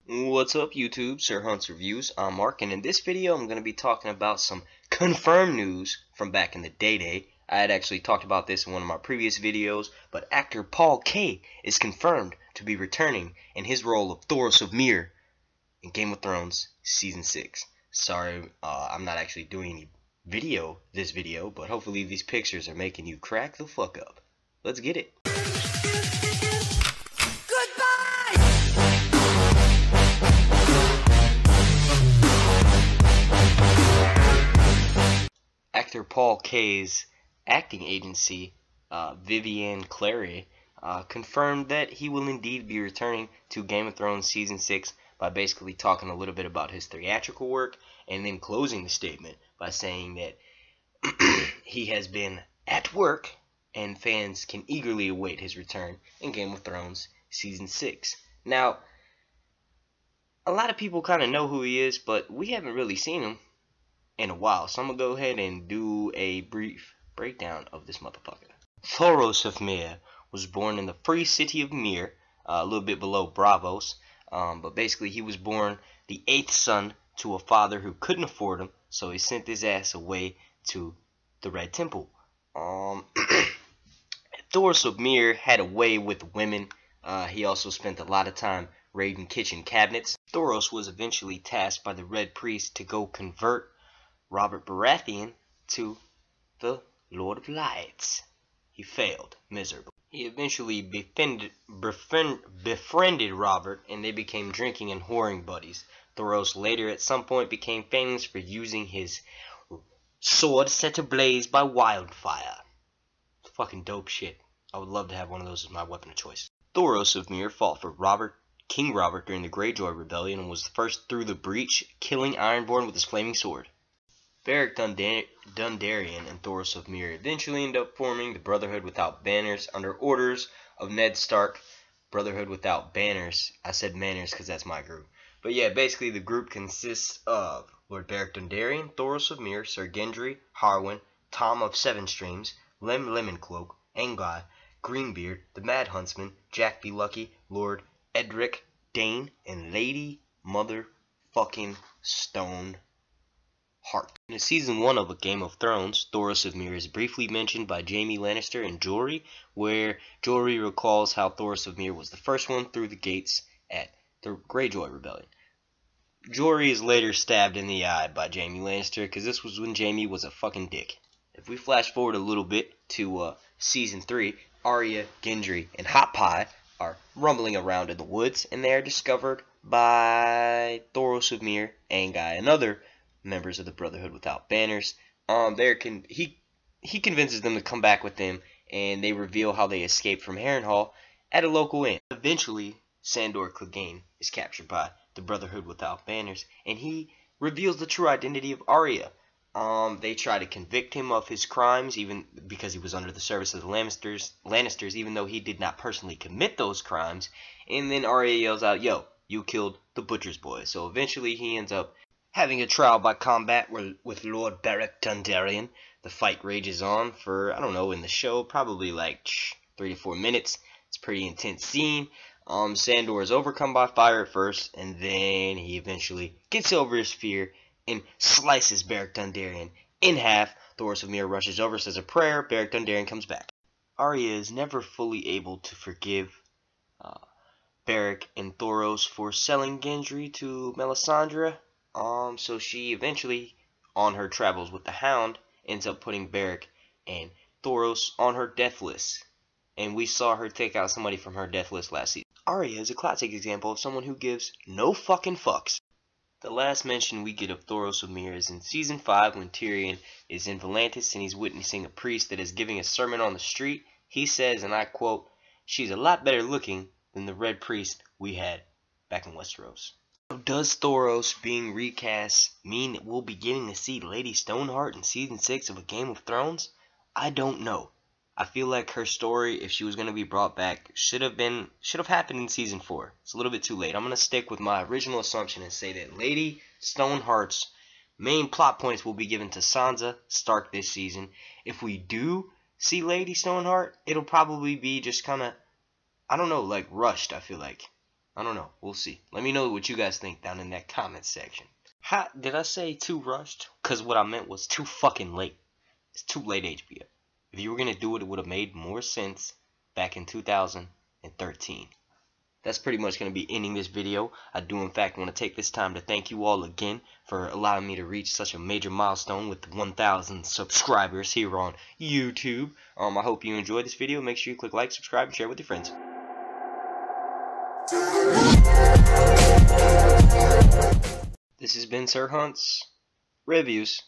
What's up YouTube, Sir Hunt's Reviews. I'm Mark, and in this video I'm going to be talking about some confirmed news from back in the day. I had actually talked about this in one of my previous videos, but actor Paul Kaye is confirmed to be returning in his role of Thoros of Myr in Game of Thrones Season 6. Sorry, I'm not actually doing this video, but hopefully these pictures are making you crack the fuck up. Let's get it. Actor Paul Kaye's acting agency, Vivian Clary, confirmed that he will indeed be returning to Game of Thrones Season 6 by basically talking a little bit about his theatrical work and then closing the statement by saying that he has been at work and fans can eagerly await his return in Game of Thrones Season 6. Now, a lot of people kind of know who he is, but we haven't really seen him in a while, so I'm gonna go ahead and do a brief breakdown of this motherfucker. Thoros of Myr was born in the free city of Myr, a little bit below Braavos, but basically he was born the 8th son to a father who couldn't afford him, so he sent his ass away to the Red Temple. Thoros of Myr had a way with women. He also spent a lot of time raiding kitchen cabinets. Thoros was eventually tasked by the Red Priest to go convert Robert Baratheon to the Lord of Lights. He failed miserably. He eventually befriended Robert, and they became drinking and whoring buddies. Thoros later at some point became famous for using his sword set ablaze by wildfire. Fucking dope shit. I would love to have one of those as my weapon of choice. Thoros of Myr fought for King Robert during the Greyjoy Rebellion and was the first through the breach, killing Ironborn with his flaming sword. Beric Dondarrion and Thoros of Myr eventually end up forming the Brotherhood without banners under orders of Ned Stark. Brotherhood without banners. I said manners because that's my group. But yeah, basically the group consists of Lord Beric Dondarrion, Thoros of Myr, Sir Gendry, Harwin, Tom of Seven Streams, Lem Lemoncloak, Anguy, Greenbeard, the Mad Huntsman, Jack Be Lucky, Lord Edric Dane, and Lady Motherfucking Stoneheart. In Season 1 of A Game of Thrones, Thoros of Myr is briefly mentioned by Jaime Lannister and Jory, where Jory recalls how Thoros of Myr was the first one through the gates at the Greyjoy Rebellion. Jory is later stabbed in the eye by Jaime Lannister, because this was when Jaime was a fucking dick. If we flash forward a little bit to Season 3, Arya, Gendry, and Hot Pie are rumbling around in the woods, and they are discovered by Thoros of Myr, Anguy, and other members of the Brotherhood without banners. He convinces them to come back with him, and they reveal how they escaped from Harrenhal at a local inn. Eventually, Sandor Clegane is captured by the Brotherhood without banners, and he reveals the true identity of Arya. They try to convict him of his crimes, even because he was under the service of the Lannisters, even though he did not personally commit those crimes. And then Arya yells out, "Yo, you killed the Butcher's boy." So eventually he ends up having a trial by combat with Lord Beric Dondarrion. The fight rages on for, I don't know, in the show, probably like 3 to 4 minutes. It's a pretty intense scene. Sandor is overcome by fire at first, and then he eventually gets over his fear and slices Beric Dondarrion in half. Thoros of Myr rushes over, says a prayer. Beric Dondarrion comes back. Arya is never fully able to forgive Beric and Thoros for selling Gendry to Melisandre. So she eventually, on her travels with the Hound, ends up putting Beric and Thoros on her death list. And we saw her take out somebody from her death list last season. Arya is a classic example of someone who gives no fucking fucks. The last mention we get of Thoros of Myr is in Season 5 when Tyrion is in Volantis and he's witnessing a priest that is giving a sermon on the street. He says, and I quote, "She's a lot better looking than the Red Priest we had back in Westeros." Does Thoros being recast mean that we'll be getting to see Lady Stoneheart in Season 6 of A Game of Thrones? I don't know. I feel like her story, if she was going to be brought back, should have happened in Season 4. It's a little bit too late. I'm going to stick with my original assumption and say that Lady Stoneheart's main plot points will be given to Sansa Stark this season. If we do see Lady Stoneheart, it'll probably be just kind of, I don't know, like rushed, I feel like. I don't know. We'll see. Let me know what you guys think down in that comment section. Did I say too rushed? Because what I meant was too fucking late. It's too late, HBO. If you were going to do it, it would have made more sense back in 2013. That's pretty much going to be ending this video. I do in fact want to take this time to thank you all again for allowing me to reach such a major milestone with 1,000 subscribers here on YouTube. I hope you enjoyed this video. Make sure you click like, subscribe, and share with your friends. This has been Sir Hunt's Reviews.